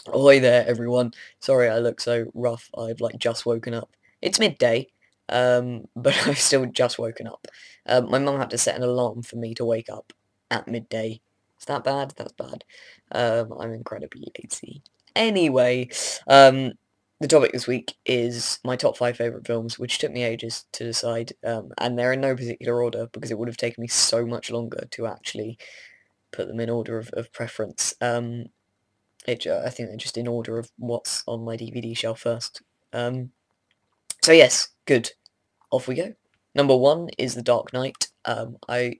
Ahoy there, everyone. Sorry I look so rough. I've like just woken up. It's midday, but I've still just woken up. My mum had to set an alarm for me to wake up at midday. Is that bad? That's bad. I'm incredibly lazy. Anyway, the topic this week is my top 5 favourite films, which took me ages to decide, and they're in no particular order because it would have taken me so much longer to actually put them in order of preference. I think they're just in order of what's on my DVD shelf first. So yes, good. Off we go. Number 1 is The Dark Knight. I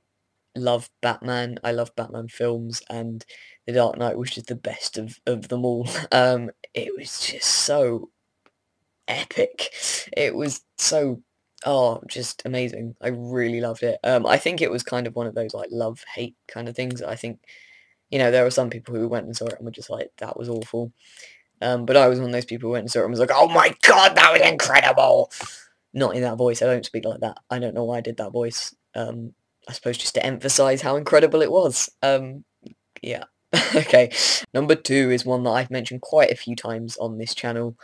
love Batman. I love Batman films, and The Dark Knight was just the best of them all. It was just so epic. It was so, just amazing. I really loved it. I think it was kind of one of those like love-hate kind of things. I think, there were some people who went and saw it and were just like, that was awful. But I was one of those people who went and saw it and was like, oh my god, that was incredible! Not in that voice, I don't speak like that. I don't know why I did that voice. I suppose just to emphasise how incredible it was. Yeah. Okay. Number 2 is one that I've mentioned quite a few times on this channel.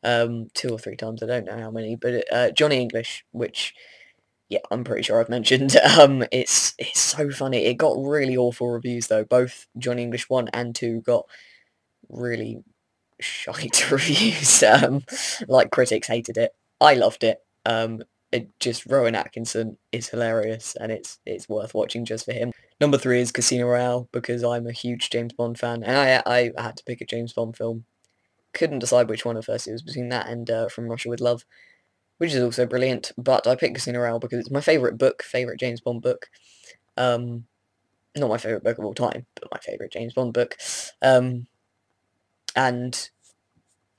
2 or 3 times, I don't know how many, but Johnny English, which, yeah, I'm pretty sure I've mentioned. It's so funny. It got really awful reviews though. Both Johnny English 1 and 2 got really shite reviews. Like critics hated it. I loved it. Just Rowan Atkinson is hilarious, and it's worth watching just for him. Number 3 is Casino Royale, because I'm a huge James Bond fan, and I had to pick a James Bond film. Couldn't decide which one at first. It was between that and From Russia with Love, which is also brilliant, but I picked Casino Royale because it's my favourite book, favourite James Bond book. Not my favourite book of all time, but my favourite James Bond book. And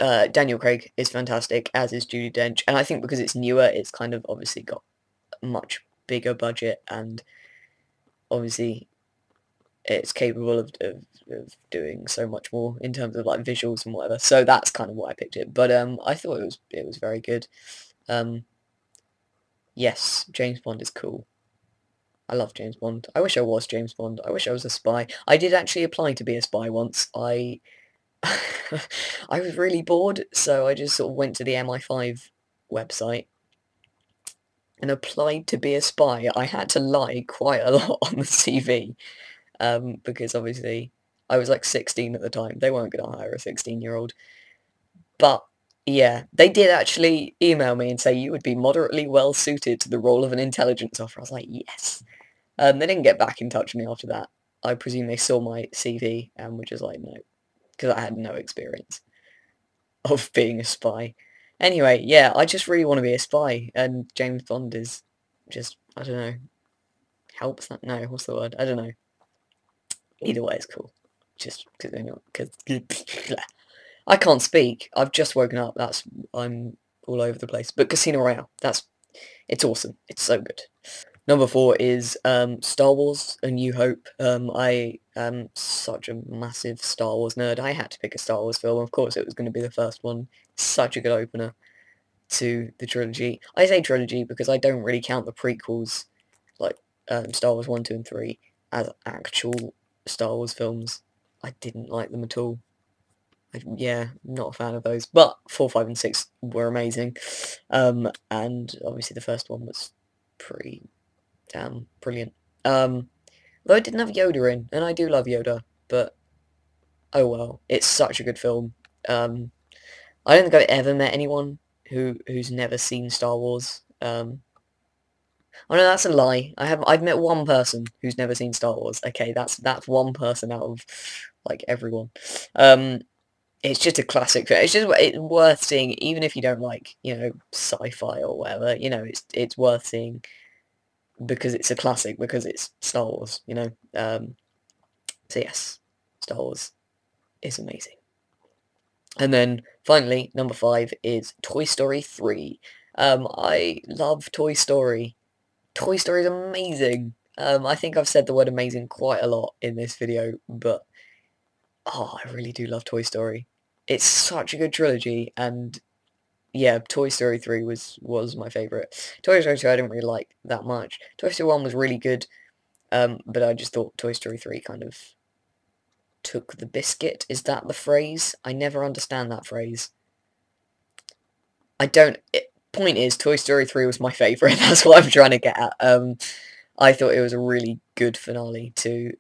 Daniel Craig is fantastic, as is Judi Dench, and I think because it's newer, it's kind of obviously got a much bigger budget, and obviously it's capable of doing so much more in terms of like visuals and whatever. So that's kind of why I picked it. But I thought it was very good. Yes, James Bond is cool. I love James Bond. I wish I was James Bond. I wish I was a spy. I did actually apply to be a spy once. I was really bored, so I just sort of went to the MI5 website and applied to be a spy. I had to lie quite a lot on the CV, because obviously I was like 16 at the time. They weren't going to hire a 16-year-old. But yeah, they did actually email me and say you would be moderately well suited to the role of an intelligence officer. I was like, yes. They didn't get back in touch with me after that. I presume they saw my CV and were just like, no, because I had no experience of being a spy. Anyway, yeah, I just really want to be a spy, and James Bond is just, I don't know, helps that? No, what's the word? I don't know. Either way, it's cool. Just because I can't speak. I've just woken up. I'm all over the place. But Casino Royale, it's awesome. It's so good. Number 4 is Star Wars: A New Hope. I am such a massive Star Wars nerd. I had to pick a Star Wars film. Of course, it was going to be the first one. Such a good opener to the trilogy. I say trilogy because I don't really count the prequels, like Star Wars 1, 2, and 3, as actual Star Wars films. I didn't like them at all. Yeah, not a fan of those. But 4, 5, and 6 were amazing. And obviously the first one was pretty damn brilliant. Though it didn't have Yoda in, and I do love Yoda, but oh well, it's such a good film. I don't think I've ever met anyone who's never seen Star Wars. Oh no, that's a lie. I've met one person who's never seen Star Wars. Okay, that's one person out of like everyone. It's just a classic film. It's worth seeing, even if you don't like, sci-fi or whatever. It's worth seeing because it's a classic, because it's Star Wars, So yes, Star Wars is amazing. And then finally, number 5 is Toy Story 3. I love Toy Story. Toy Story is amazing. I think I've said the word amazing quite a lot in this video, but I really do love Toy Story. It's such a good trilogy, and yeah, Toy Story 3 was my favourite. Toy Story 2 I didn't really like that much. Toy Story 1 was really good, but I just thought Toy Story 3 kind of took the biscuit. Is that the phrase? I never understand that phrase. Point is, Toy Story 3 was my favourite. That's what I'm trying to get at. I thought it was a really good finale to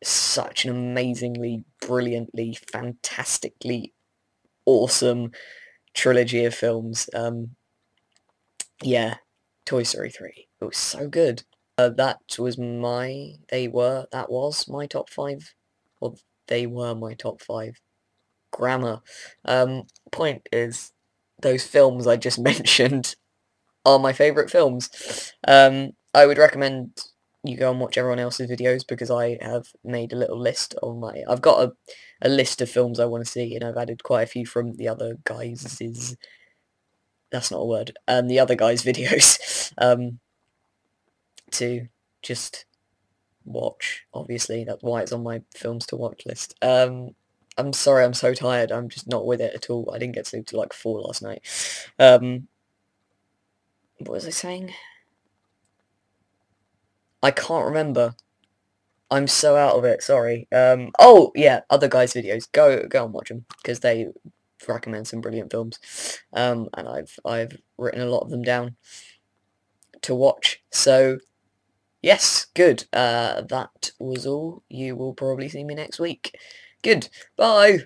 such an amazingly, brilliantly, fantastically awesome trilogy of films. Yeah, Toy Story 3. It was so good. That was my top 5. Well, they were my top 5. Grammar. Point is, those films I just mentioned are my favourite films. I would recommend you go and watch everyone else's videos, because I have made a little list on my... I've got a list of films I want to see, and I've added quite a few from the other guys'... That's not a word. The other guys' videos. To just watch, obviously. That's why it's on my films to watch list. I'm sorry, I'm so tired. I'm just not with it at all. I didn't get to sleep till like 4 last night. What was I saying? I can't remember. I'm so out of it, sorry. Oh, yeah, other guys' videos. Go and watch them, because they recommend some brilliant films. And I've written a lot of them down to watch. So, yes, good. That was all. You will probably see me next week. Good. Bye.